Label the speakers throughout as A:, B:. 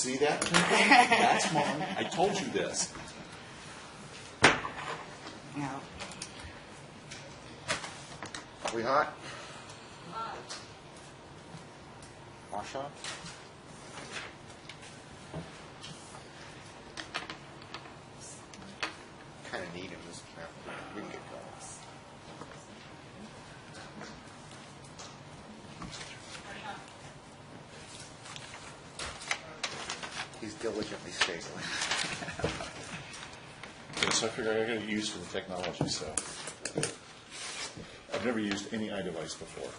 A: See that? That's mine. I told you this.
B: Yeah.
C: We hot? Wash on? Kind of need him this time. We can get going. He's diligently stapling.
A: So I figured I got to get used to the technology, so. I've never used any iDevice before.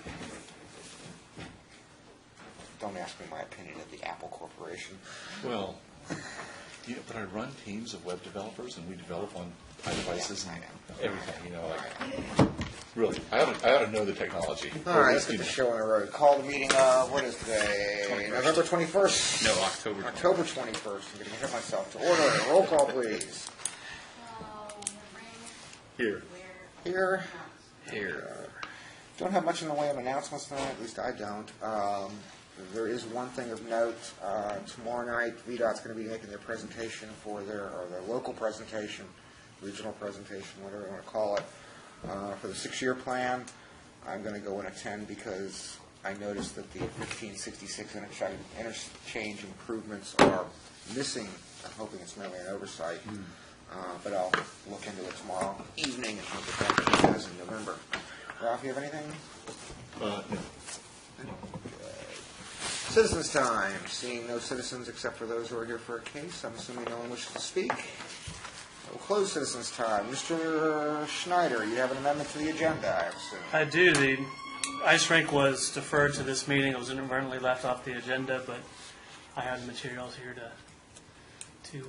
C: Don't ask me my opinion of the Apple Corporation.
A: Well, yeah, but I run teams of web developers, and we develop on iDevices and everything, really, I ought to know the technology.
C: All right, let's get the show on the road. Call the meeting of, what is today?
D: 21st.
C: November 21st?
D: No, October.
C: October 21st. I'm going to hit myself to order. Roll call, please.
A: Here.
C: Here.
D: Here.
C: Don't have much in the way of announcements tonight, at least I don't. There is one thing of note. Tomorrow night, VDOT's going to be making their presentation for their local presentation, regional presentation, whatever you want to call it, for the 6-year plan. I'm going to go and attend because I noticed that the 1566 interchange improvements are missing. I'm hoping it's merely an oversight, but I'll look into it tomorrow evening and hope that that is in November. Ralph, you have anything?
A: No.
C: Citizens' time. Seeing no citizens except for those who are here for a case, I'm assuming no one wishes to speak. We'll close citizens' time. Mr. Schneider, you have an amendment to the agenda, I assume.
E: I do. The ice rink was deferred to this meeting. It was inadvertently left off the agenda, but I have the materials here to
C: Do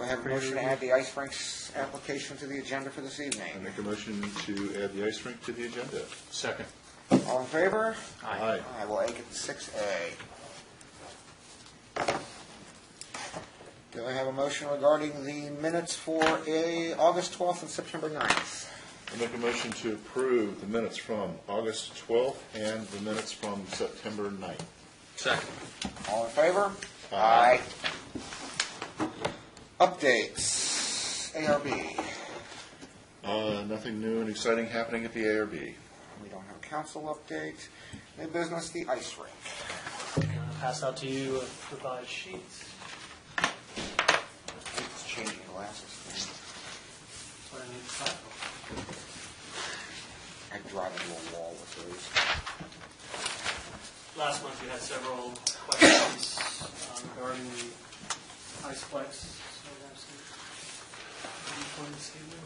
C: I have a motion to add the ice rinks application to the agenda for this evening?
A: I make a motion to add the ice rink to the agenda.
D: Second.
C: All in favor?
A: Aye.
C: I will make it 6A. Do I have a motion regarding the minutes for August 12th and September 9th?
A: I make a motion to approve the minutes from August 12th and the minutes from September 9th.
D: Second.
C: All in favor? Aye. Updates. ARB.
A: Nothing new and exciting happening at the ARB.
C: We don't have a council update. New business, the ice rink.
E: pass out to you revised sheets.
C: It's changing glasses.
E: That's what I need to tackle.
C: I'd drive into a wall with those.
E: Last month we had several questions regarding the Iceplex. So I have some important statement.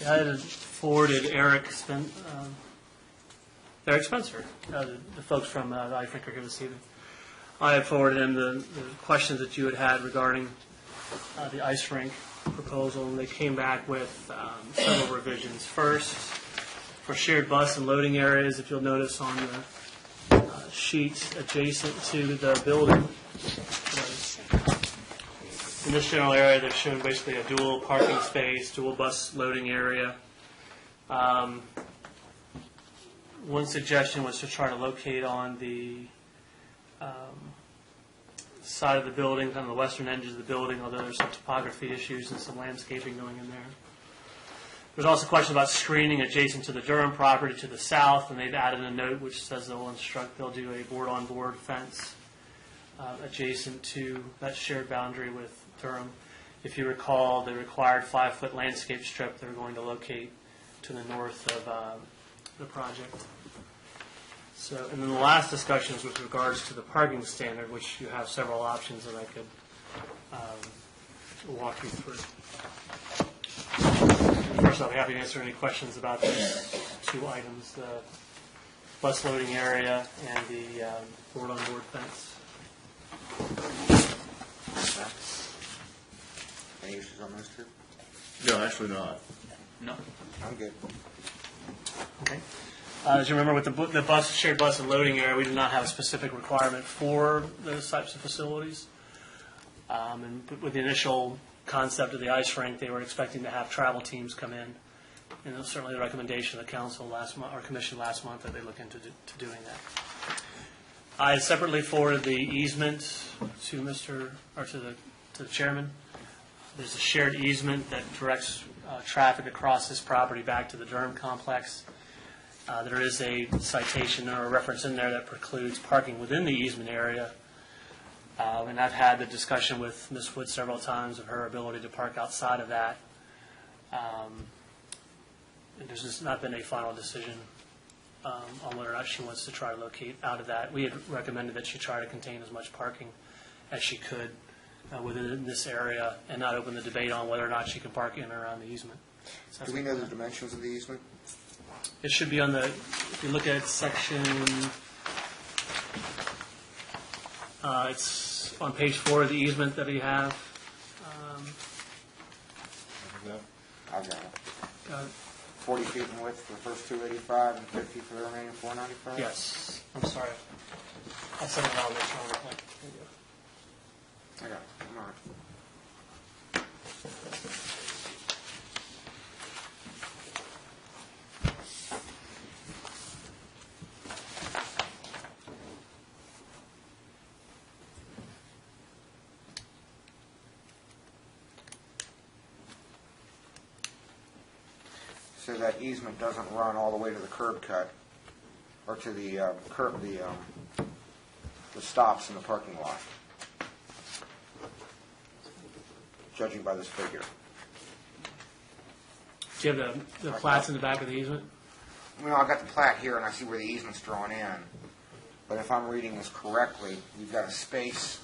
E: I had forwarded Eric Spencer, the folks from the Ice Rink are here this evening. I had forwarded him the questions that you had regarding the ice rink proposal, and they came back with several revisions. First, for shared bus and loading areas, if you'll notice on the sheet adjacent to the building, in this general area, they've shown basically a dual parking space, dual bus loading area. One suggestion was to try to locate on the side of the building, kind of the western edges of the building, although there's some topography issues and some landscaping going in there. There's also a question about screening adjacent to the Durham property to the south, and they've added a note which says they'll do a board-on-board fence adjacent to that shared boundary with Durham. If you recall, the required 5-foot landscape strip they're going to locate to the north of the project. So, and then the last discussion is with regards to the parking standard, which you have several options that I could walk you through. First, I'll be happy to answer any questions about these two items, the bus loading area and the board-on-board fence.
C: Any issues on those two?
A: No, actually not.
D: No.
C: I'm good.
E: Okay. As you remember, with the bus, shared bus and loading area, we do not have a specific requirement for those types of facilities. And with the initial concept of the ice rink, they were expecting to have travel teams come in. And it was certainly the recommendation of the council last month, or commission last month, that they look into doing that. I separately forwarded the easement to the chairman. There's a shared easement that directs traffic across this property back to the Durham complex. There is a citation or a reference in there that precludes parking within the easement area. And I've had the discussion with Ms. Wood several times of her ability to park outside of that. And there's just not been a final decision on whether or not she wants to try to locate out of that. We had recommended that she try to contain as much parking as she could within this area and not open the debate on whether or not she can park in or around the easement. So
C: Do we know the dimensions of the easement?
E: it should be on the, if you look at section, it's on page 4 of the easement that we have.
C: I've got it.
E: Uh,
C: 40 feet in width for the first 285 and 50 for the remaining 495?
E: Yes, I'm sorry. I said it wrong. That's wrong. There you go.
C: I got it. All right. So that easement doesn't run all the way to the curb cut, or to the the stops in the parking lot, judging by this figure.
E: Do you have the plats in the back of the easement?
C: Well, I've got the plat here, and I see where the easement's drawn in. But if I'm reading this correctly, you've got a space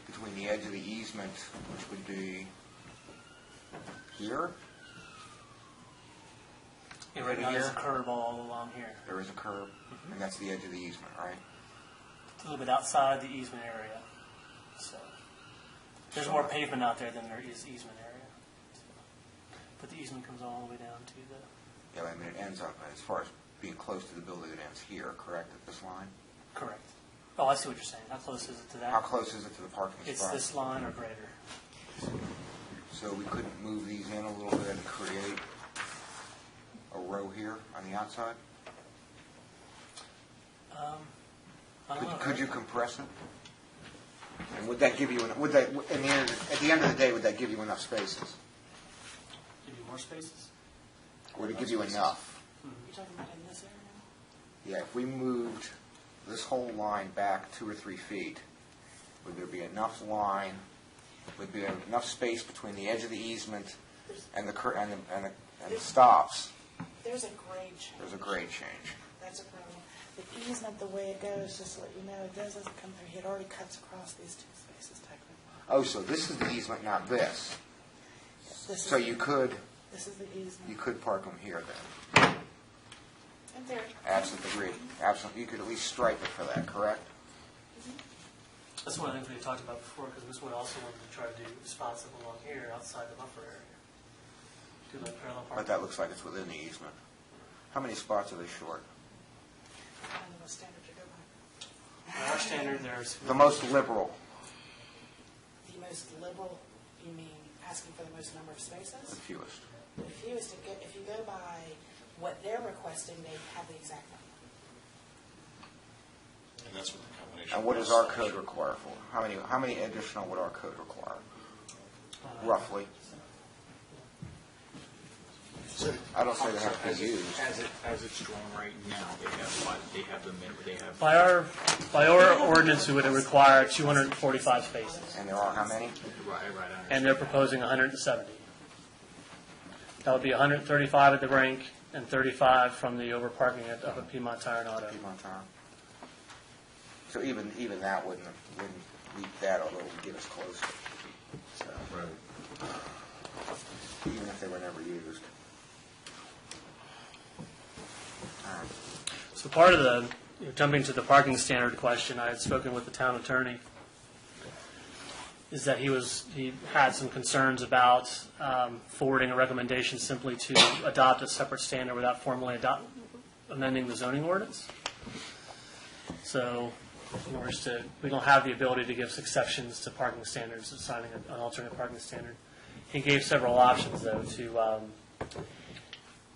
C: between the edge of the easement, which would be here.
E: Yeah, right now there's a curve all along here.
C: There is a curb, and that's the edge of the easement, right?
E: It's a little bit outside the easement area. So there's more pavement out there than there is easement area. So, but the easement comes all the way down to the...
C: Yeah, I mean, it ends up, as far as being close to the building, it ends here, correct, at this line?
E: Correct. Oh, I see what you're saying. How close is it to that?
C: How close is it to the parking
E: It's
C: spot?
E: this line or greater.
C: So we couldn't move these in a little bit and create a row here on the outside?
E: I don't know.
C: Could you compress it? And would that give you, would that, at the end of the day, would that give you enough spaces?
E: Give you more spaces?
C: Would it give you enough?
B: You're talking about in this area?
C: Yeah, if we moved this whole line back 2 or 3 feet, would there be enough line, would there be enough space between the edge of the easement and the stops?
B: There's a grade change.
C: There's a grade change.
B: That's a problem. The easement, the way it goes, just to let you know, it doesn't come through. It already cuts across these two spaces technically.
C: Oh, so this is the easement, not this.
B: This
C: So
B: is,
C: you could
B: easement.
C: park them here then,
B: And there.
C: absent the grade. Absent, you could at least stripe it for that, correct?
E: That's one of the things we talked about before, because Ms. Wood also wanted to try to do spots along here outside the buffer area. Do like parallel
C: But
E: parking.
C: that looks like it's within the easement. How many spots are they short?
B: I don't know what standard you go by.
E: By our standard, there's...
C: The most liberal,
B: The most liberal, you mean asking for the most number of
C: the
B: spaces?
C: fewest.
B: If you go by what they're requesting, they have the exact number.
F: And that's what the combination.
C: And what does our code require for? How many additional would our code require, roughly?
F: So,
C: I don't say they have to be used.
F: as it's drawn right now, they have the minimum, they have.
E: By our ordinance, we would require 245 spaces,
C: And there are how many?
F: Right,
E: and they're proposing 170. That would be 135 at the rink and 35 from the overparking up at Piedmont Tire and Auto.
C: Piedmont Tire. So even that wouldn't meet that, although it would get us closer. So, even if they were never used. All right.
E: So part of the, jumping to the parking standard question, I had spoken with the town attorney, is that he had some concerns about forwarding a recommendation simply to adopt a separate standard without formally amending the zoning ordinance. So, in order to, we don't have the ability to give exceptions to parking standards, assigning an alternate parking standard. He gave several options, though, to,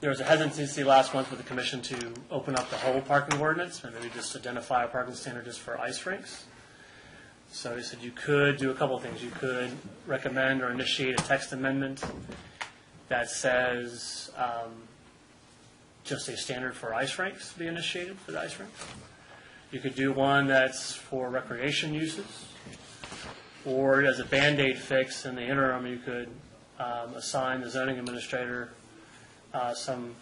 E: there was a hesitancy last month with the commission to open up the whole parking ordinance, and maybe just identify a parking standard just for ice rinks. So he said you could do a couple of things. You could recommend or initiate a text amendment that says just a standard for ice rinks be initiated for the ice rinks. You could do one that's for recreation uses, or as a Band-Aid fix in the interim, you could assign the zoning administrator some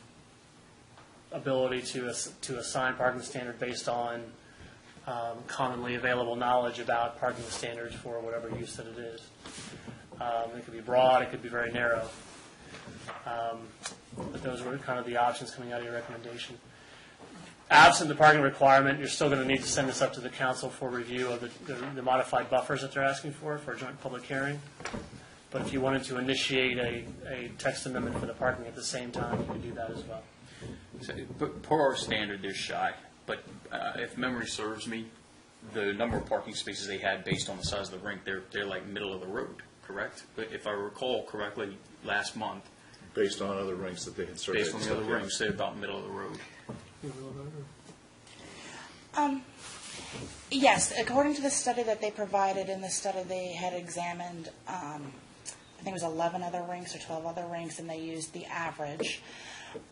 E: ability to assign parking standard based on commonly available knowledge about parking standards for whatever use that it is. It could be broad, it could be very narrow. But those were kind of the options coming out of your recommendation. Absent the parking requirement, you're still going to need to send this up to the council for review of the modified buffers that they're asking for a joint public hearing. But if you wanted to initiate a text amendment for the parking at the same time, you could do that as well.
F: So, but per our standard, they're shy. But if memory serves me, the number of parking spaces they had based on the size of the rink, they're like middle of the road, correct? But if I recall correctly, last month,
A: Based on other rinks that they had surveyed.
F: based on the other rinks, they're about middle of the road.
B: Yes, according to the study that they provided, in the study they had examined, I think it was 11 other rinks or 12 other rinks, and they used the average.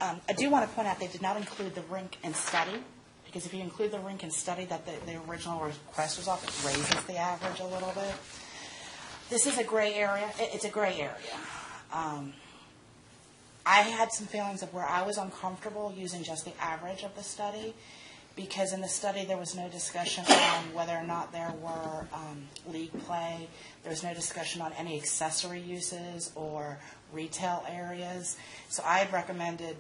B: I do want to point out they did not include the rink and study, because if you include the rink and study that the original request was off, it raises the average a little bit. This is a gray area. It's a gray area. I had some feelings of where I was uncomfortable using just the average of the study, because in the study there was no discussion on whether or not there were league play. There was no discussion on any accessory uses or retail areas. So I had recommended,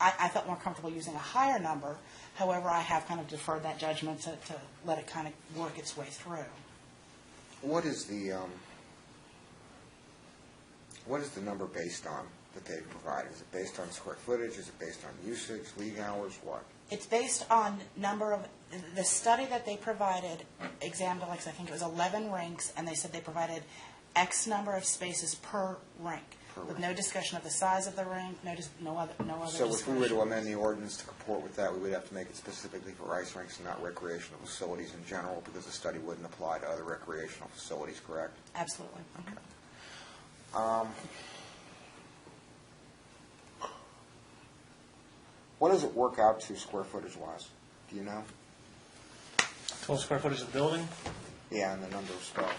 B: I felt more comfortable using a higher number. However, I have kind of deferred that judgment to let it kind of work its way through.
C: What is the number based on that they provide? Is it based on square footage? Is it based on usage, league hours, what?
B: It's based on number of, the study that they provided examined, like I think it was 11 rinks, and they said they provided X number of spaces per rink, with no discussion of the size of the rink, no other
C: So
B: discussion.
C: if we were to amend the ordinance to comport with that, we would have to make it specifically for ice rinks and not recreational facilities in general, because the study wouldn't apply to other recreational facilities, correct?
B: Absolutely.
C: What does it work out to square footage wise? Do you know?
E: Total square footage of the building?
C: Yeah, and the number of stalls.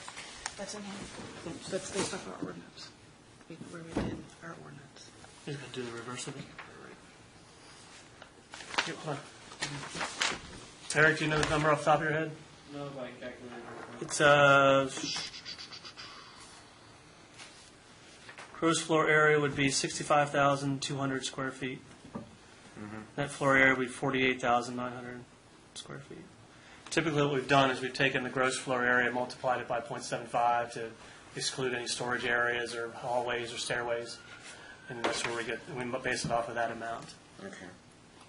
B: That's in here. That's based off our ordinance, where we did our ordinance.
E: He's going to do the reverse of it. Here, hold on. Eric, do you know the number off the top of your head?
G: No, by calculator.
E: It's gross floor area would be 65,200 square feet. Net floor area would be 48,900 square feet. Typically what we've done is we've taken the gross floor area, multiplied it by 0.75 to exclude any storage areas or hallways or stairways. And that's where we base it off of that amount.
C: Okay.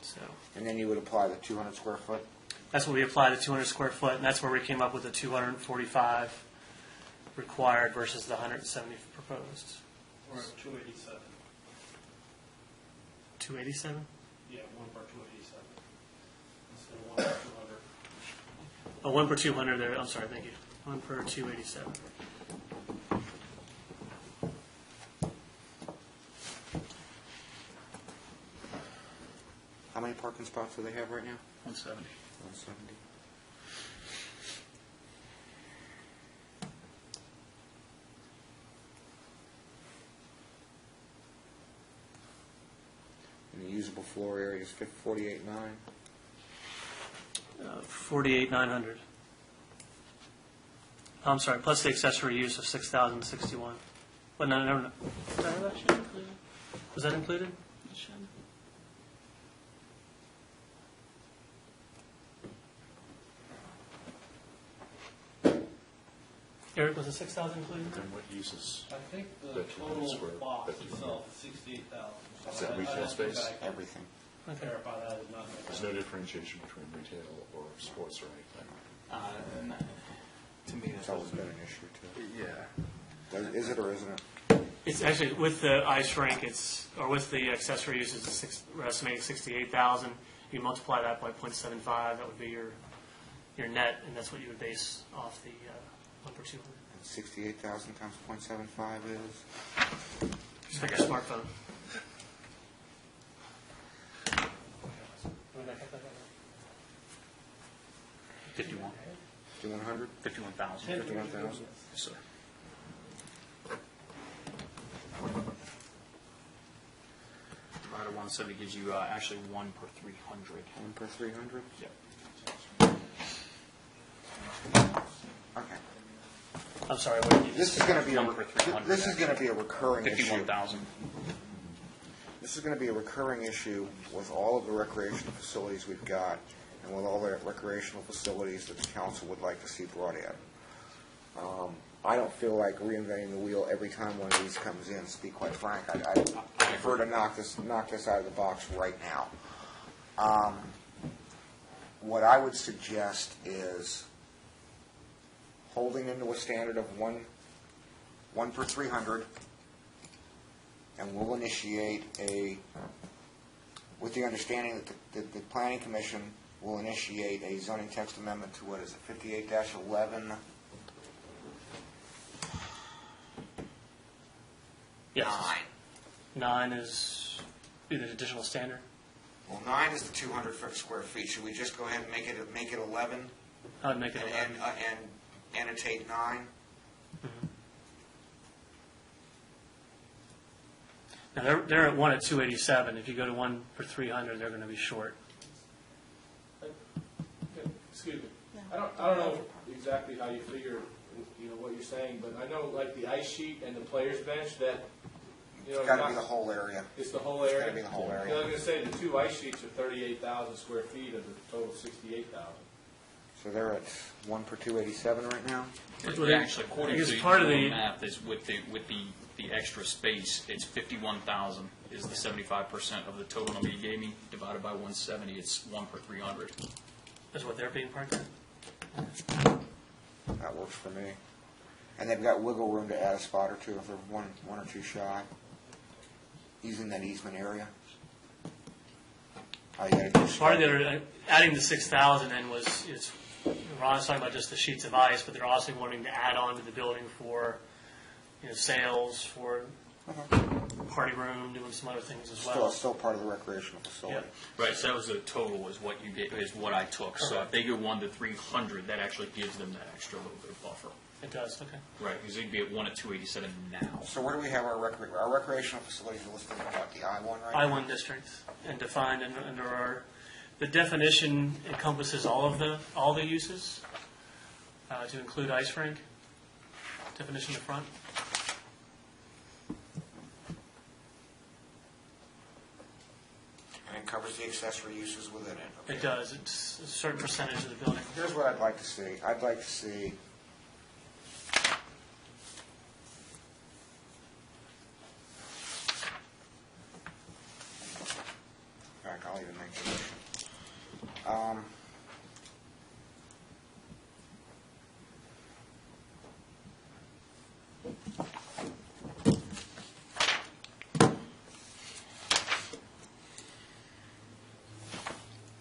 E: So
C: And then you would apply the 200 square foot?
E: that's what we apply the 200 square foot, and that's where we came up with the 245 required versus the 170 proposed.
G: We're at 287.
E: 287?
G: Yeah, 1 per 287. Instead of 1 per 200.
E: Oh, 1 per 200 there. I'm sorry, thank you. 1 per 287.
C: How many parking spots do they have right now?
F: 170.
C: 170. And the usable floor area is 48,900.
E: 48,900. I'm sorry, plus the accessory use of 6,061. Well, no. Did I have that shed included? Was that included? The shed? Eric, was the 6,000 included?
A: And what uses?
G: I think the
A: That 200
G: total
A: square,
G: box
A: that 200.
G: itself is 68,000.
A: Is that retail space?
C: Everything.
E: Okay.
G: clarify that as not.
A: There's no differentiation between retail or sports or anything.
F: To me,
C: It's always been an issue too.
F: Yeah.
C: Is it or isn't it?
E: It's actually, with the ice rink, or with the accessory uses, we're estimating 68,000. You multiply that by 0.75, that would be your net, and that's what you would base off the 1 per 200.
C: 68,000 times 0.75 is?
E: Just like your smartphone.
F: 51.
C: 5,100?
F: 51,000.
C: 51,000?
F: Yes, sir. Divided by 170 gives you actually 1 per 300.
C: 1 per 300?
F: Yep.
C: Okay.
E: I'm sorry, what did you
C: This is going to be a,
F: 1 per 300.
C: this is going to be a recurring issue.
F: 51,000.
C: This is going to be a recurring issue with all of the recreational facilities we've got and with all the recreational facilities that the council would like to see brought in. I don't feel like reinventing the wheel every time one of these comes in, to be quite frank. I prefer to knock this out of the box right now. What I would suggest is holding into a standard of one per 300, and we'll initiate with the understanding that the Planning Commission will initiate a zoning text amendment to, what is it, 58-11?
E: Yes. 9 is be the additional standard.
C: Well, 9 is the 200 square feet. Should we just go ahead and make it 11
E: I would make it 11.
C: and annotate 9?
E: Now, they're at 1 at 287. If you go to 1 per 300, they're going to be short.
G: Excuse me. I don't know exactly how you figure, what you're saying, but I know like the ice sheet and the players bench that,
C: It's got to be the whole area.
G: It's the whole
C: It's
G: area?
C: got to be the whole
G: I was
C: area.
G: going to say, the 2 ice sheets are 38,000 square feet of the total 68,000.
C: So they're at 1 per 287 right now?
F: Actually, according
E: I guess
F: to
E: part of
F: your
E: the-
F: math, is with the extra space, it's 51,000 is the 75% of the total number you gave me, divided by 170, it's 1 per 300.
E: That's what they're being parked at?
C: That works for me. And they've got wiggle room to add a spot or two if they're one or two shy, using that easement area. All you gotta do is
E: Part of the other, adding the 6,000 in is Ron's talking about just the sheets of ice, but they're also wanting to add on to the building for, sales, for party room, doing some other things as well.
C: still part of the recreational facility.
E: Yeah.
F: Right, so that was the total, is what you get, is what I took. So if they go 1 to 300, that actually gives them that extra little bit of buffer.
E: It does, okay.
F: Right, because they'd be at 1 at 287 now.
C: So where do we have our recreational facilities listed in what, the I-1 right now?
E: I-1 district, and defined under the definition encompasses all the uses, to include ice rink, definition in the front.
C: And it covers the accessory uses within it. Okay.
E: It does, it's a certain percentage of the building.
C: Here's what I'd like to see. I'd like to see in fact, I'll even make the motion.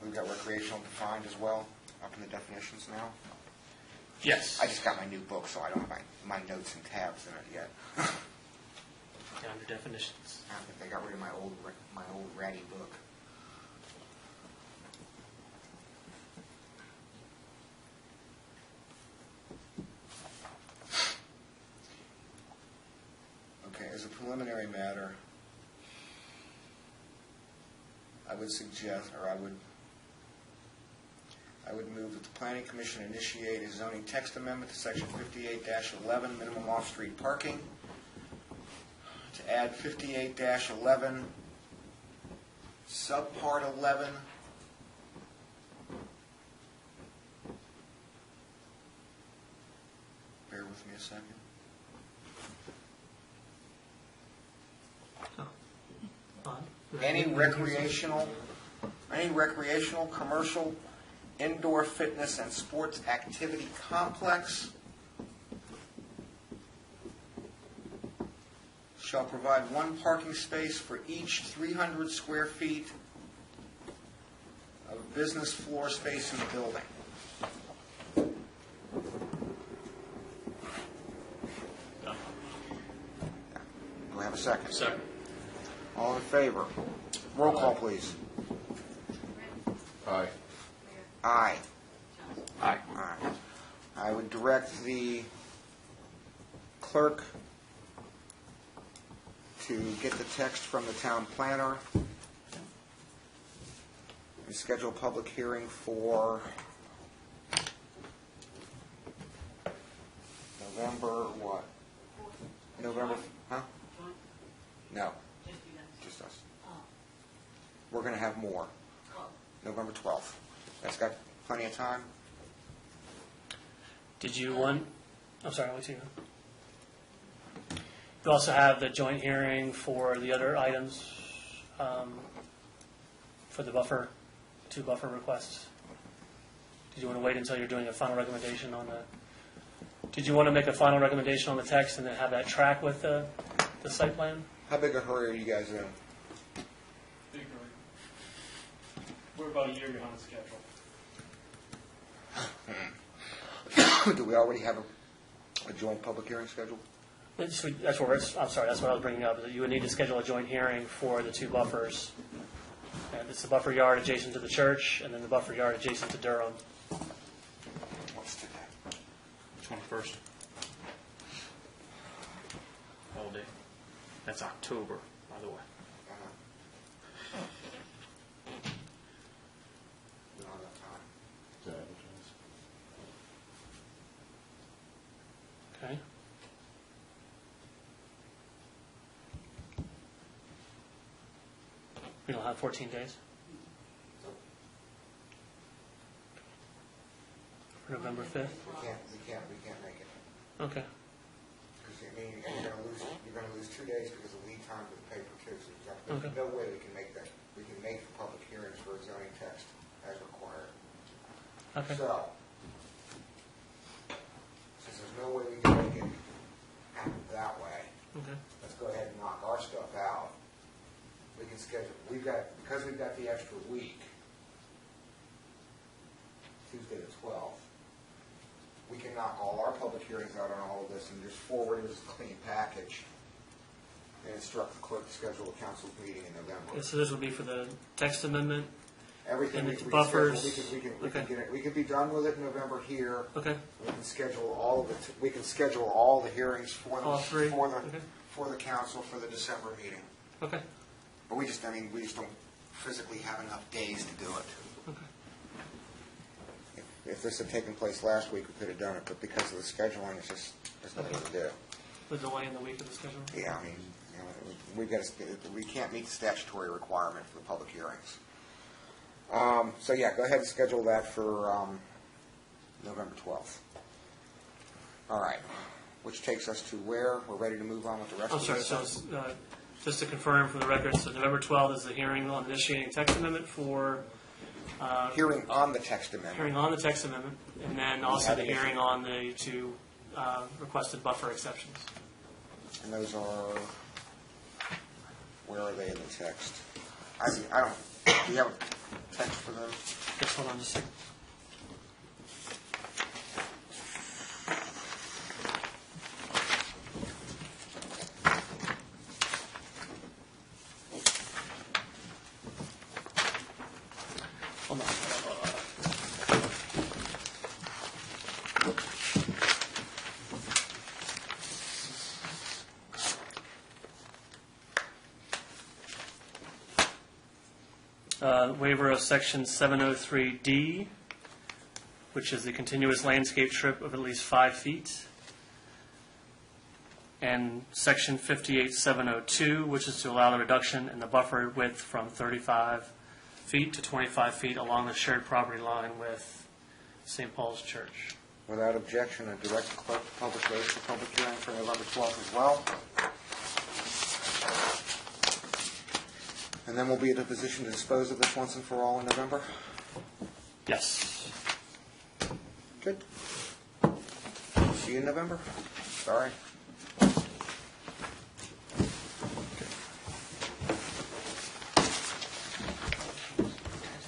C: We've got recreational defined as well, up in the definitions now.
E: Yes.
C: I just got my new book, so I don't have my notes and tabs in it yet.
E: Down to definitions.
C: I think they got rid of my old ratty book. Okay, as a preliminary matter, I would suggest, or I would move that the Planning Commission initiate a zoning text amendment to Section 58-11, minimum off-street parking, to add 58-11, subpart 11, bear with me a second. Any recreational any recreational, commercial, indoor fitness and sports activity complex shall provide one parking space for each 300 square feet of business floor space in the building. Do we have a second?
F: Second.
C: All in favor? Roll call, please.
A: Aye.
C: Aye.
F: Aye.
C: Aye. I would direct the clerk to get the text from the town planner and schedule a public hearing for November what? November, huh? No, just us. We're going to have more. November 12th. That's got plenty of time?
E: Did you want, I'm sorry, what's you? You also have the joint hearing for the other items, for the buffer, 2 buffer requests. Did you want to wait until you're doing a final recommendation on the, did you want to make a final recommendation on the text and then have that track with the site plan?
C: How big a hurry are you guys in?
E: We're about a year behind schedule.
C: Do we already have a joint public hearing scheduled?
E: That's what I'm sorry, that's what I was bringing up, that you would need to schedule a joint hearing for the 2 buffers. And it's the buffer yard adjacent to the church, and then the buffer yard adjacent to Durham.
C: What's today?
F: 21st. All day. That's October, by the way.
C: We don't have enough time.
A: To advertise.
E: Okay? We don't have 14 days? For November 5th?
C: We can't make it.
E: Okay.
C: Because I mean, you're gonna lose 2 days because of lead time for the paper too. So there's
E: Okay.
C: no way we can make that. We can make the public hearings for a zoning text as required.
E: Okay.
C: So, since there's no way we can make it happen that way,
E: Okay.
C: let's go ahead and knock our stuff out. We can schedule, because we've got the extra week, Tuesday the 12th, we can knock all our public hearings out on all of this and just forward it as a clean package and instruct the clerk to schedule a council meeting in November.
E: Okay, so this would be for the text amendment?
C: Everything
E: And
C: we
E: the
C: can
E: buffers.
C: schedule, we can
E: Okay.
C: get it, we can be done with it in November here.
E: Okay.
C: We can schedule all of it, we can schedule all the hearings for
E: All 3? Okay.
C: for the council for the December meeting.
E: Okay.
C: But we just don't physically have enough days to do it.
E: Okay.
C: If this had taken place last week, we could have done it, but because of the scheduling, it's just, there's nothing to do.
E: The delay in the week of the schedule?
C: Yeah, I mean, you know, we can't meet the statutory requirement for the public hearings. So yeah, go ahead and schedule that for November 12th. All right, which takes us to where? We're ready to move on with the rest
E: I'm
C: of
E: sorry,
C: this
E: so
C: stuff?
E: just to confirm for the record, so November 12th is the hearing on initiating text amendment for,
C: Hearing on the text amendment.
E: hearing on the text amendment, and then also the hearing on the 2 requested buffer exceptions.
C: And those are, where are they in the text? I don't, do you have a text for them?
E: Just hold on just a second. Hold on. Waiver of section 703D, which is the continuous landscape strip of at least 5 feet. And section 58702, which is to allow the reduction in the buffer width from 35 feet to 25 feet along the shared property line with St. Paul's Church.
C: Without objection, I direct the clerk to publish those for public hearing for November 12th as well. And then we'll be in a position to dispose of this once and for all in November?
E: Yes.
C: Good. See you in November? Sorry.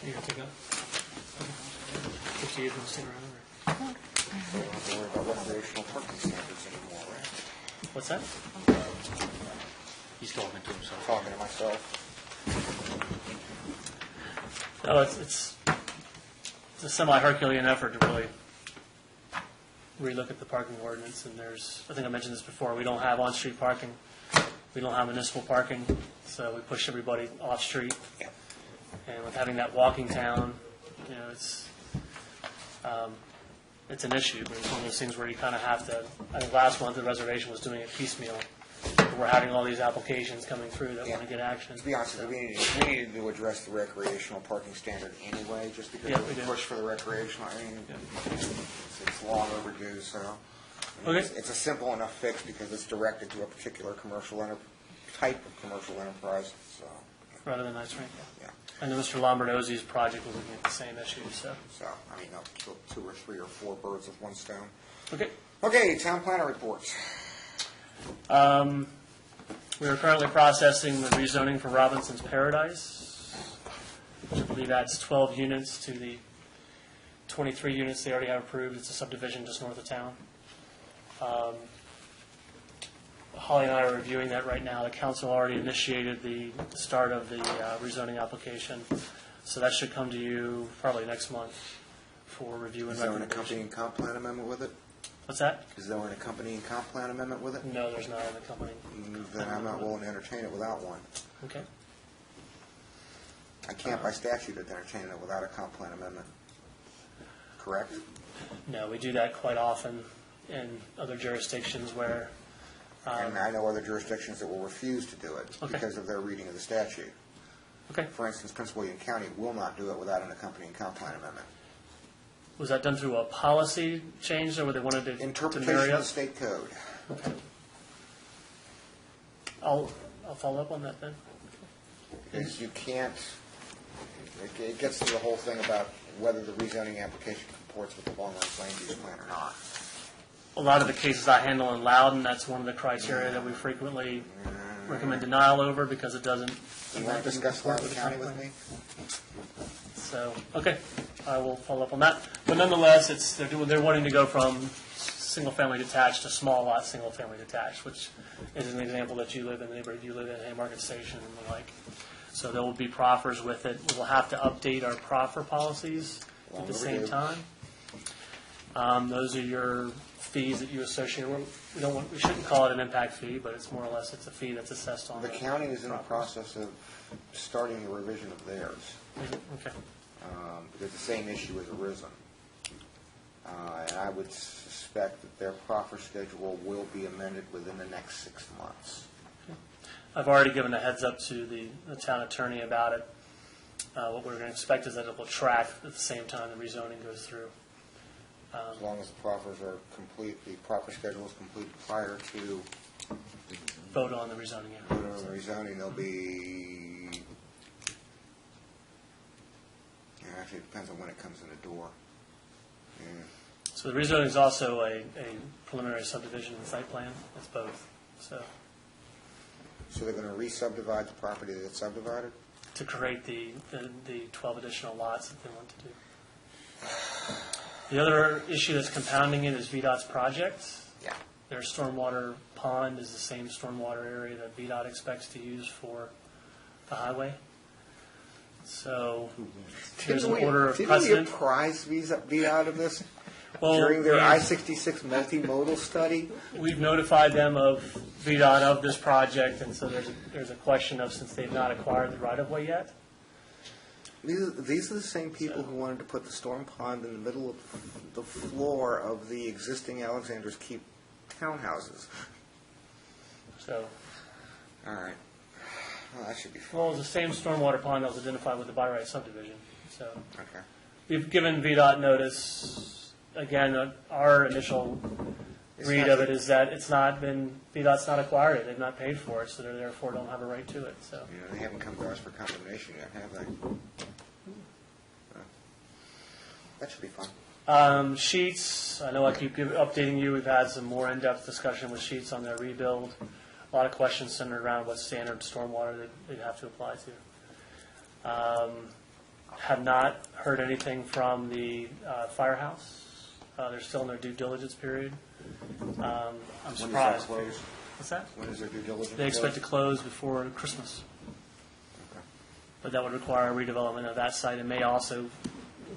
E: You have to go? If you even stick around. Or...
C: So we don't have to worry about recreational parking standards anymore, right?
E: What's that?
F: He's talking to himself.
C: Talking to myself.
E: No, it's a semi-Herculean effort to really relook at the parking ordinance, and there's, I think I mentioned this before, we don't have on-street parking, we don't have municipal parking, so we push everybody off-street.
C: Yeah.
E: And with having that walking town, you know, it's an issue, but it's one of those things where you kind of have to, I think last month the reservation was doing it piecemeal. We're having all these applications coming through that want to get action.
C: To be honest with you, we needed to address the recreational parking standard anyway, just because
E: Yeah,
C: of
E: we
C: the
E: do.
C: push for the recreational. I mean, it's long overdue, so. I mean,
E: Okay.
C: It's a simple enough fix because it's directed to a particular type of commercial enterprise, so,
E: Rather than ice rink.
C: yeah.
E: I know Mr. Lombardozzi's project was looking at the same issue, so.
C: So, I mean, I'll kill 2 or 3 or 4 birds with one stone.
E: Okay.
C: Okay, town planner reports.
E: We are currently processing the rezoning for Robinson's Paradise, which I believe adds 12 units to the 23 units they already have approved. It's a subdivision just north of town. Holly and I are reviewing that right now. The council already initiated the start of the rezoning application, so that should come to you probably next month for review and
C: Is there an
E: recommendation.
C: accompanying comp plan amendment with it?
E: What's that?
C: Is there an accompanying comp plan amendment with it?
E: No, there's not an accompanying.
C: Then I'm not willing to entertain it without one.
E: Okay.
C: I can't by statute entertain it without a comp plan amendment. Correct?
E: No, we do that quite often in other jurisdictions where,
C: And I know other jurisdictions that will refuse to do it
E: Okay.
C: because of their reading of the statute.
E: okay,
C: For instance, Prince William County will not do it without an accompanying comp plan amendment.
E: was that done through a policy change, or where they wanted to
C: Interpretation
E: marry
C: of
E: up?
C: the state code.
E: I'll follow up on that then.
C: Because you can't, it gets to the whole thing about whether the rezoning application comports with the long-range land use plan or not.
E: A lot of the cases I handle in Loudon, that's one of the criteria that we frequently recommend denial over because it doesn't.
C: You want to discuss Loudoun County with me?
E: So, okay, I will follow up on that. But nonetheless, they're wanting to go from single-family detached to small lot single-family detached, which is an example that you live in the neighborhood, you live in Haymarket Station and the like. So there will be proffers with it. We will have to update our proffer policies at the same time. Those are your fees that you associate. We shouldn't call it an impact fee, but it's more or less, it's a fee that's assessed on
C: The
E: the
C: county is in the
E: properties.
C: process of starting the revision of theirs,
E: Okay.
C: because the same issue has arisen. And I would suspect that their proffer schedule will be amended within the next 6 months.
E: I've already given a heads up to the town attorney about it. What we're going to expect is that it will track at the same time the rezoning goes through.
C: As long as the proffers are complete, the proffer schedule is complete prior to
E: Vote on the rezoning.
C: the rezoning, there'll be, actually, it depends on when it comes in the door. Yeah.
E: So the rezoning is also a preliminary subdivision and site plan. It's both. So
C: So they're going to re-subdivide the property that's subdivided?
E: to create the 12 additional lots that they want to do. The other issue that's compounding it is VDOT's project.
C: Yeah.
E: Their stormwater pond is the same stormwater area that VDOT expects to use for the highway. So there's an order of
C: Didn't we
E: precedent.
C: apprise VDOT of this
E: Well,
C: during their
E: we've-
C: I-66 multimodal study?
E: We've notified them of VDOT of this project, and so there's a question of, since they've not acquired the right-of-way yet,
C: These are the same people who wanted to put the storm pond in the middle of the floor of the existing Alexander's Keep townhouses.
E: so,
C: All right. Well, that should be fun.
E: well, it's the same stormwater pond that was identified with the by right subdivision. So
C: Okay.
E: we've given VDOT notice. Again, our initial read of it is that it's not been, VDOT's not acquired it, they've not paid for it, so they therefore don't have a right to it, so.
C: You know, they haven't come to us for condemnation yet, have they? That should be fun.
E: Sheets, I know I keep updating you, we've had some more in-depth discussion with Sheets on their rebuild. A lot of questions centered around what standard stormwater they'd have to apply to. Have not heard anything from the firehouse. They're still in their due diligence period. I'm
C: When does that
E: surprised.
C: close?
E: What's that?
C: When is their due diligence?
E: They expect to
C: close?
E: close before Christmas.
C: Okay.
E: But that would require redevelopment of that site and may also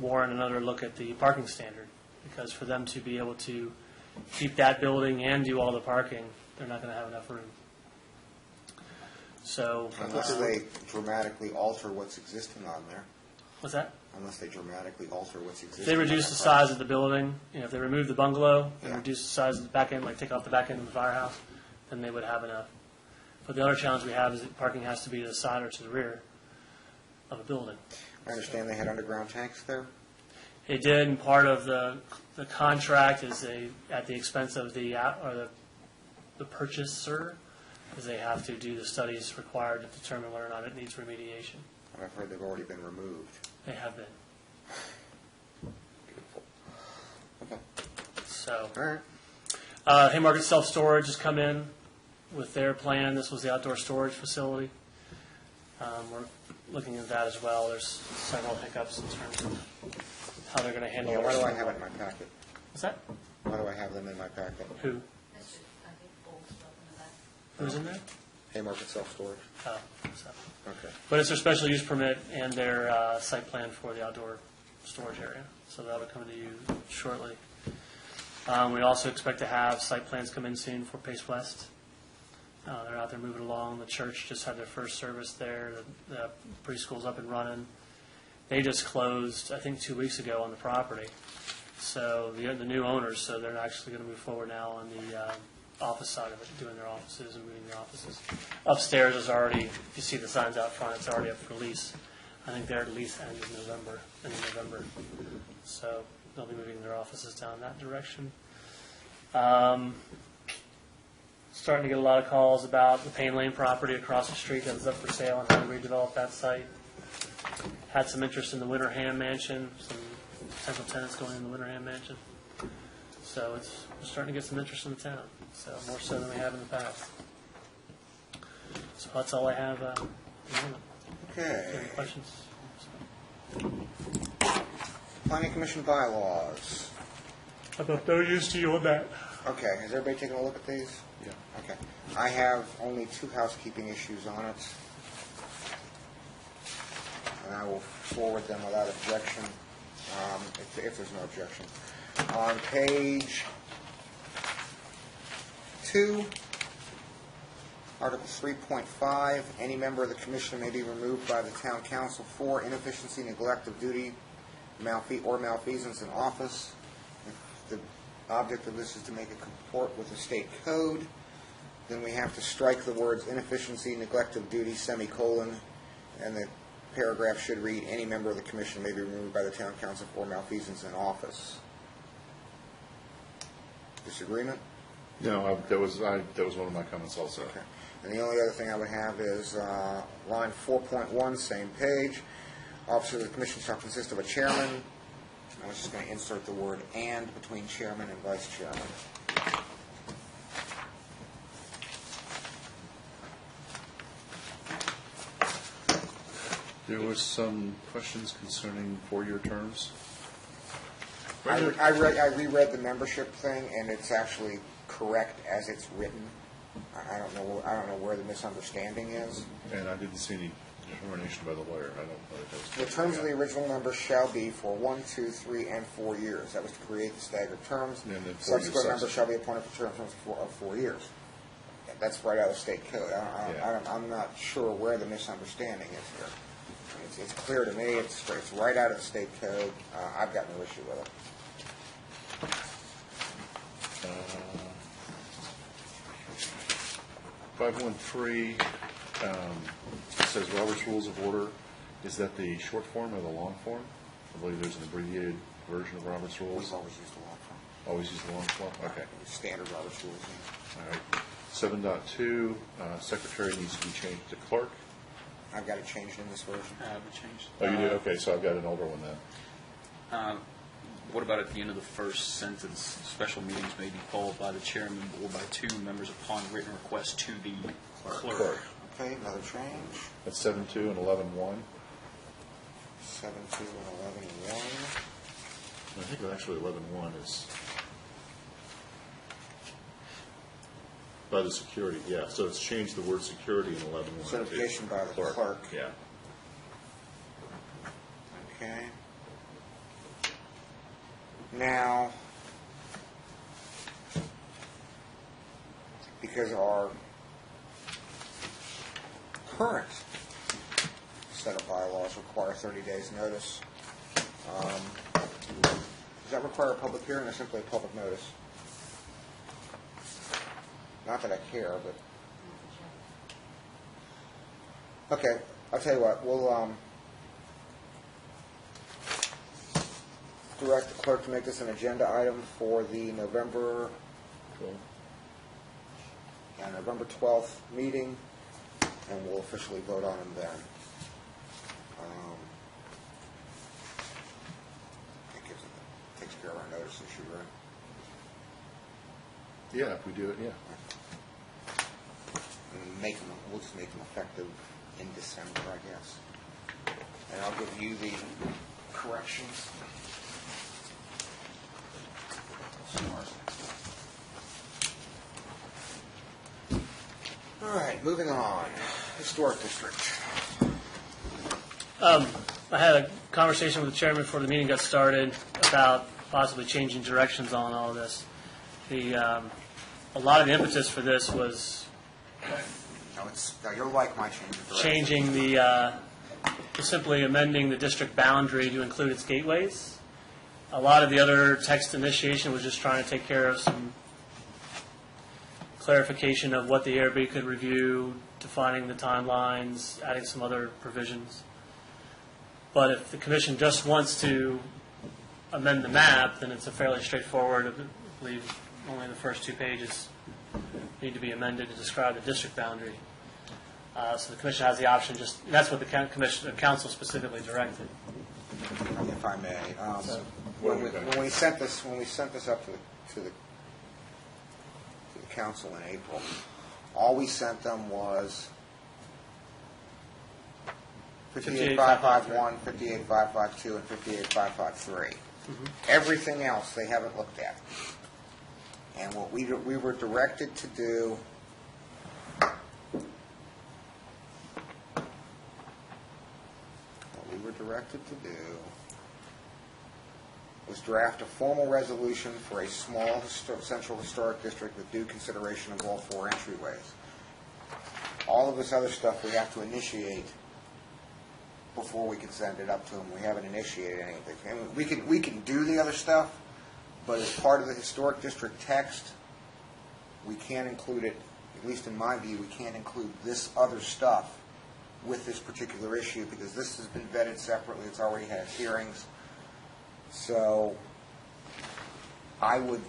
E: warrant another look at the parking standard. Because for them to be able to keep that building and do all the parking, they're not going to have enough room. So,
C: Unless they dramatically alter what's existing on there.
E: what's that?
C: Unless they dramatically alter what's existing.
E: If they reduce the size of the building, if they remove the bungalow and
C: Yeah.
E: reduce the size of the back end, like take off the back end of the firehouse, then they would have enough. But the other challenge we have is that parking has to be to the side or to the rear of a building.
C: I understand they had underground tanks there.
E: They did, and part of the contract is at the expense of the purchaser, is they have to do the studies required to determine whether or not it needs remediation.
C: I've heard they've already been removed.
E: They have been.
C: Okay.
E: So,
C: All right.
E: Haymarket Self Storage has come in with their plan. This was the outdoor storage facility. We're looking at that as well. There's several hiccups in terms of how they're going to handle
C: Yeah,
E: it.
C: why do I have it in my packet?
E: What's that?
C: Why do I have them in my packet?
E: Who?
H: That's just, I think, old stuff in the back.
E: Who's in there?
C: Haymarket Self-Storage.
E: Oh, so.
C: Okay.
E: But it's their special use permit and their site plan for the outdoor storage area. So that'll come to you shortly. We also expect to have site plans come in soon for Pace West. They're out there moving along. The church just had their first service there. The preschool's up and running. They just closed, I think, 2 weeks ago on the property. So the new owners, so they're actually going to move forward now on the office side of it, doing their offices and moving their offices. Upstairs is already, if you see the signs out front, it's already up for lease. I think their lease ends in November. So they'll be moving their offices down that direction. Starting to get a lot of calls about the Payne Lane property across the street that is up for sale and how to redevelop that site. Had some interest in the Winterham Mansion, some potential tenants going in the Winterham Mansion. So we're starting to get some interest in the town, so more so than we have in the past. So that's all I have at the moment.
C: Okay.
E: Any questions?
C: Planning Commission bylaws.
E: How about no use to you on that?
C: Okay, has everybody taken a look at these?
A: Yeah.
C: Okay. I have only 2 housekeeping issues on it. And I will forward them without objection, if there's no objection. On page 2, Article 3.5, any member of the commission may be removed by the town council for inefficiency, neglect of duty, or malfeasance in office. If the object of this is to make it comport with the state code, then we have to strike the words inefficiency, neglect of duty, semicolon, and the paragraph should read, any member of the commission may be removed by the town council for malfeasance in office. Disagreement?
A: No, that was one of my comments also.
C: Okay. And the only other thing I would have is line 4.1, same page. Officer of the commission shall consist of a chairman. I was just going to insert the word "and" between chairman and vice chairman.
A: There was some questions concerning 4-year terms.
C: I reread the membership thing, and it's actually correct as it's written. I don't know where the misunderstanding is.
A: And I didn't see any determination by the lawyer. I don't know if that
C: The
A: was.
C: terms of the original members shall be for 1, 2, 3, and 4 years. That was to create the staggered terms.
A: And then 4 years
C: Subsequent members
A: subsequent.
C: shall be appointed for terms of 4 years. That's right out of state code.
A: Yeah.
C: I'm not sure where the misunderstanding is here. It's clear to me. It's right out of the state code. I've got no issue with it.
A: 513 says Robert's Rules of Order. Is that the short form or the long form? I believe there's an abbreviated version of Robert's
C: We've
A: rules?
C: always used the long form.
A: Always use the long form? Okay.
C: Standard Robert's rules. Yeah.
A: All right. 7.2, secretary needs to be changed to clerk.
C: I've got it changed in this version.
F: I haven't changed.
A: Oh, you do? Okay, so I've got an older one then.
F: What about at the end of the first sentence? Special meetings may be called by the chairman or by 2 members upon written request to the clerk.
A: Clerk.
C: Okay, another change.
A: That's 7.2 and 11.1.
C: 7.2 and 11.1.
A: I think actually 11.1 is by the security, yeah. So it's changed the word security in 11.1.
C: Certification by the clerk.
A: Yeah.
C: Okay. Now, because our current set of bylaws require 30 days notice, does that require a public hearing or simply a public notice? Not that I care, but... Okay, I'll tell you what, we'll direct the clerk to make this an agenda item for the November 12th meeting, and we'll officially vote on them then. Takes care of our notice issue, right?
A: Yeah, if we do it, yeah.
C: And we'll just make them effective in December, I guess. And I'll give you the corrections. All right, moving on. Historic District.
E: I had a conversation with the chairman before the meeting got started about possibly changing directions on all of this. A lot of the impetus for this was
C: Now you're like my change of direction.
E: changing simply amending the district boundary to include its gateways. A lot of the other text initiation was just trying to take care of some clarification of what the ARB could review, defining the timelines, adding some other provisions. But if the commission just wants to amend the map, then it's a fairly straightforward, I believe only the first 2 pages need to be amended to describe the district boundary. So the commission has the option, that's what the council specifically directed.
C: If I may,
A: Well,
C: when we sent this up to the council in April, all we sent them was 58,551, 58,552, and 58,553. Everything else they haven't looked at. And what we were directed to do was draft a formal resolution for a small central historic district with due consideration of all 4 entryways. All of this other stuff we have to initiate before we can send it up to them. We haven't initiated anything. And we can do the other stuff, but as part of the historic district text, we can't include it, at least in my view, we can't include this other stuff with this particular issue because this has been vetted separately. It's already had hearings. So I would...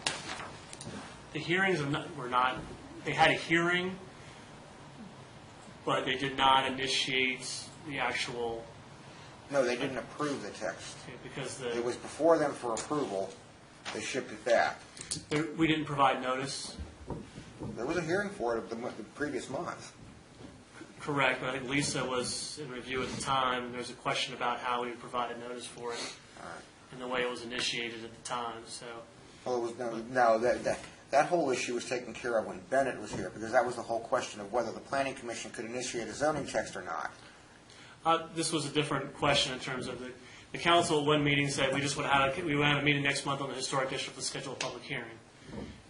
E: The hearings were not, they had a hearing, but they did not initiate the actual...
C: No, they didn't approve the text.
E: Because
C: It was before them for approval. They shipped it back.
E: we didn't provide notice.
C: There was a hearing for it the previous month.
E: Correct, but I think Lisa was in review at the time. There was a question about how we provided notice for it
C: All right.
E: and the way it was initiated at the time. So
C: Well, it was that whole issue was taken care of when Bennett was here because that was the whole question of whether the Planning Commission could initiate a zoning text or not.
E: this was a different question in terms of the council at one meeting said we want to have a meeting next month on the historic district to schedule a public hearing.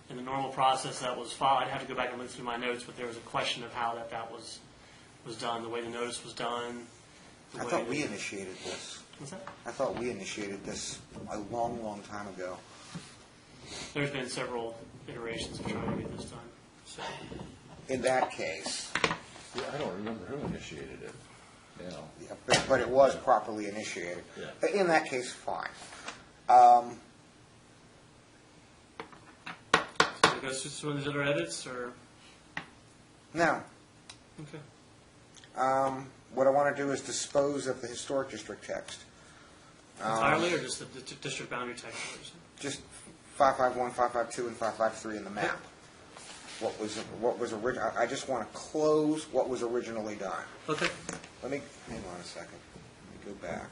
E: In the normal process that was followed, I'd have to go back and look through my notes, but there was a question of how that was done, the way the notice was done.
C: I thought we initiated this.
E: What's that?
C: I thought we initiated this a long, long time ago.
E: There's been several iterations of trying to get this done. So.
C: In that case,
A: Yeah, I don't remember who initiated it.
C: but it was properly initiated.
A: Yeah.
C: But in that case, fine.
E: through some of these other edits, or?
C: Now,
E: Okay.
C: what I want to do is dispose of the historic district text.
E: Entirely, or just the district boundary text?
C: Just 551, 552, and 553 in the map. What was original? I just want to close what was originally done.
E: Okay.
C: Hang on a second. Let me go back.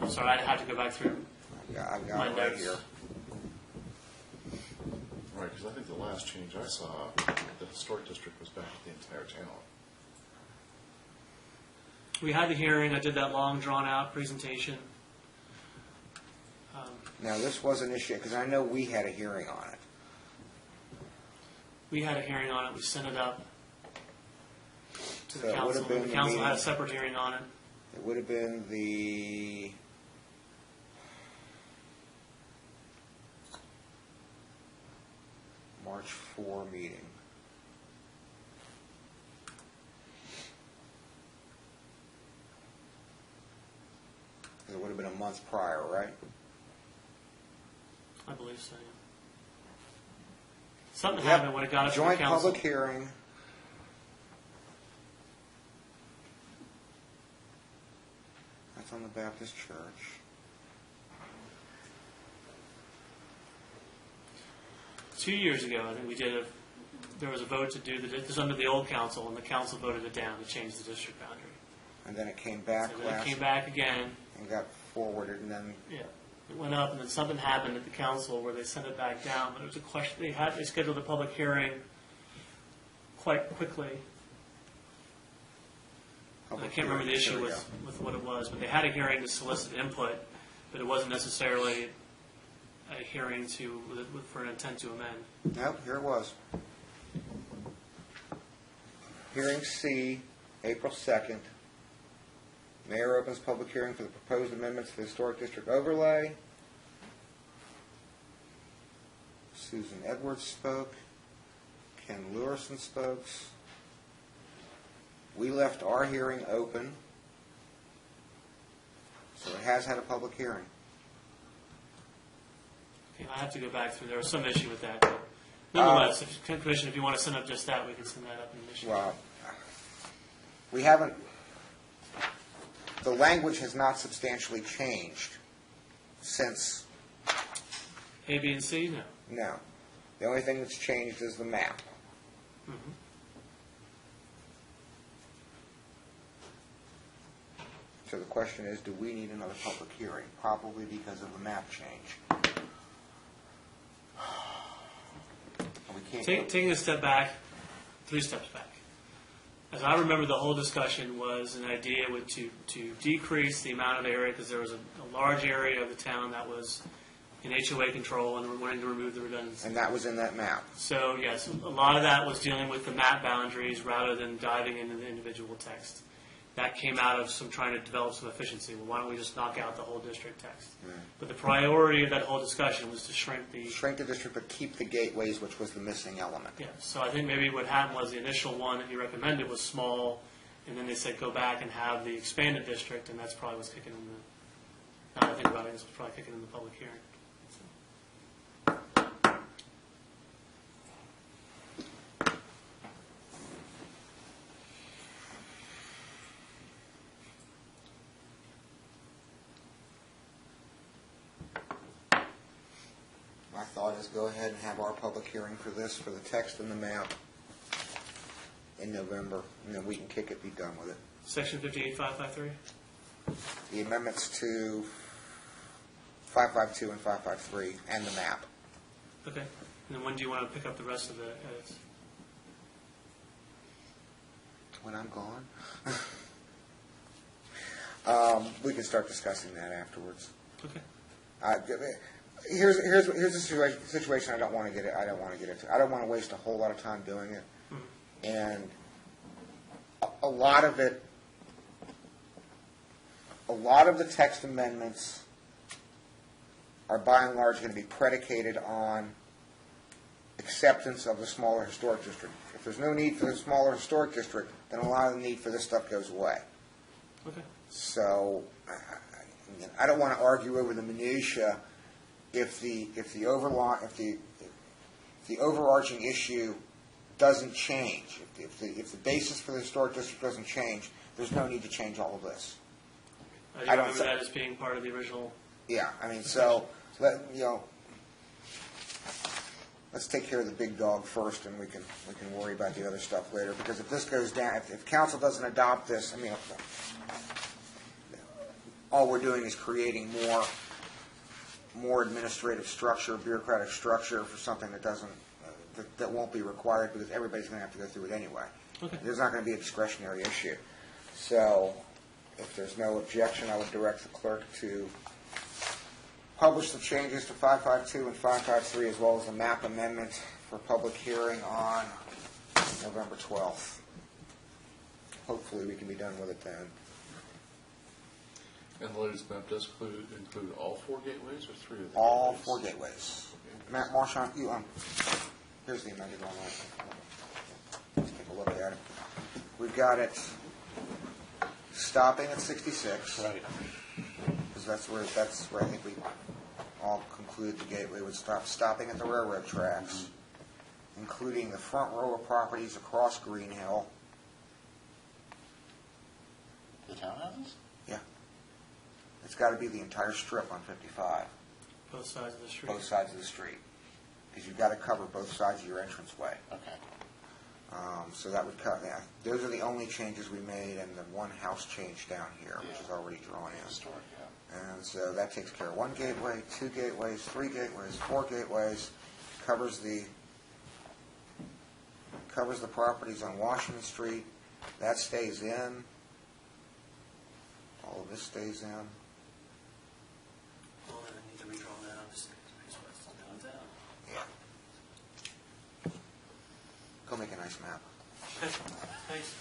E: I'm sorry, I'd have to go back through.
C: I've got
E: My
C: it right
E: notes.
C: here.
A: Right, because I think the last change I saw, the historic district was back at the entire channel.
E: We had the hearing, I did that long, drawn-out presentation.
C: Now, this was an issue, because I know we had a hearing on it.
E: We had a hearing on it, we sent it up to
C: So
E: the
C: it would
E: council.
C: have been
E: The
C: the
E: council had a
C: meeting-
E: separate hearing on it.
C: It would have been the March 4 meeting. It would have been a month prior, right?
E: I believe so, yeah. Something
C: Yep.
E: happened when it got up to the
C: Joint
E: council.
C: public hearing. That's on the Baptist Church.
E: Two years ago, I think we did there was a vote to do this under the old council, and the council voted it down to change the district boundary.
C: And then it came back
E: So then it
C: last
E: came back again,
C: and got forwarded, and then
E: yeah. It went up, and then something happened at the council where they sent it back down, but it was a question, they scheduled a public hearing quite quickly. I
C: public
E: can't remember the
C: hearing.
E: issue
C: Here we
E: with what it was, but they had a hearing to solicit input, but it wasn't necessarily a hearing for an intent to amend.
C: go. Nope, here it was. Hearing C, April 2nd. Mayor opens public hearing for the proposed amendments to the Historic District overlay. Susan Edwards spoke. Ken Lurison spoke. We left our hearing open, so it has had a public hearing.
E: Okay, I have to go back through, there was some issue with that. But nonetheless, Commissioner, if you want to send up just that, we can send that up in the
C: Well, we haven't, the language has not substantially changed since,
E: A, B, and C, no.
C: no. The only thing that's changed is the map.
E: Mhm.
C: So the question is, do we need another public hearing? Probably because of the map change. We can't go-
E: Taking a step back, 3 steps back. As I remember, the whole discussion was an idea to decrease the amount of area, because there was a large area of the town that was in HOA control, and we're wanting to remove the redundancy.
C: And that was in that map.
E: So, yes, a lot of that was dealing with the map boundaries rather than diving into the individual text. That came out of some trying to develop some efficiency. Well, why don't we just knock out the whole district text? But the priority of that whole discussion was to shrink the...
C: Shrink the district, but keep the gateways, which was the missing element.
E: Yeah, so I think maybe what happened was the initial one that you recommended was small, and then they said go back and have the expanded district, and that's probably what's kicking in the... Now that I think about it, it's probably kicking in the public hearing.
C: My thought is go ahead and have our public hearing for this, for the text and the map in November, and then we can kick it, be done with it.
E: Section 58553?
C: The amendments to 552 and 553 and the map.
E: Okay. And then when do you want to pick up the rest of the edits?
C: When I'm gone? We can start discussing that afterwards.
E: Okay.
C: Here's a situation I don't want to get into. I don't want to waste a whole lot of time doing it. And a lot of the text amendments are by and large going to be predicated on acceptance of the smaller historic district. If there's no need for the smaller historic district, then a lot of the need for this stuff goes away.
E: Okay.
C: So I don't want to argue over the minutia. If the the overarching issue doesn't change, if the basis for the historic district doesn't change, there's no need to change all of this.
E: I
C: I
E: do
C: don't
E: remember
C: thi-
E: that as being part of the original.
C: Yeah, I mean, let's take care of the big dog first, and we can worry about the other stuff later. Because if this goes down, if council doesn't adopt this, I mean, all we're doing is creating more administrative structure, bureaucratic structure for something that doesn't that won't be required because everybody's going to have to go through it anyway.
E: Okay.
C: There's not going to be a discretionary issue. So, if there's no objection, I would direct the clerk to publish the changes to 552 and 553 as well as a map amendment for public hearing on November 12th. Hopefully we can be done with it then.
A: And the latest map does include all 4 gateways or 3 of the
C: All
A: gateways?
C: 4 gateways. Matt Marchand, you, here's the amended one. Let's take a look at it. We've got it stopping at 66.
A: Right.
C: Because that's where I think we all conclude the gateway would stopping at the railroad tracks, including the front row of properties across Green Hill.
A: The townhouses?
C: Yeah. It's got to be the entire strip on 55,
E: Both sides of the street.
C: both sides of the street, because you've got to cover both sides of your entranceway.
A: Okay.
C: So that would cut, yeah. Those are the only changes we made, and the one house change down here, which is already drawn in.
A: Historic, yeah.
C: And so that takes care of 1 gateway, 2 gateways, 3 gateways, 4 gateways, covers the properties on Washington Street. That stays in. All of this stays in.
E: Well, then I need to redraw that on the street. Downtown.
C: Yeah. Go make a nice map.
E: Okay, thanks.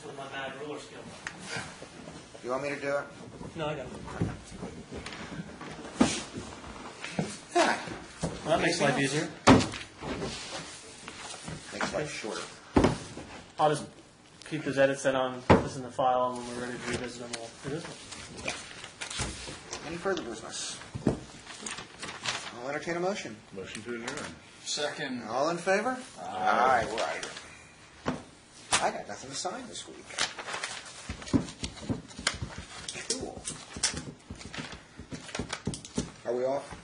E: With my bad ruler skill.
C: You want me to do it?
E: No, I got it.
C: Yeah.
E: Well, that makes life easier.
C: Makes life shorter.
E: I'll just keep those edits set on this in the file, and when we're ready to revisit them, we'll do this one.
C: Any further business? I'll entertain a motion.
A: Motion to adjourn.
F: Second.
C: All in favor? Aye, we're out of here. I got nothing to sign this week. Cool. Are we off?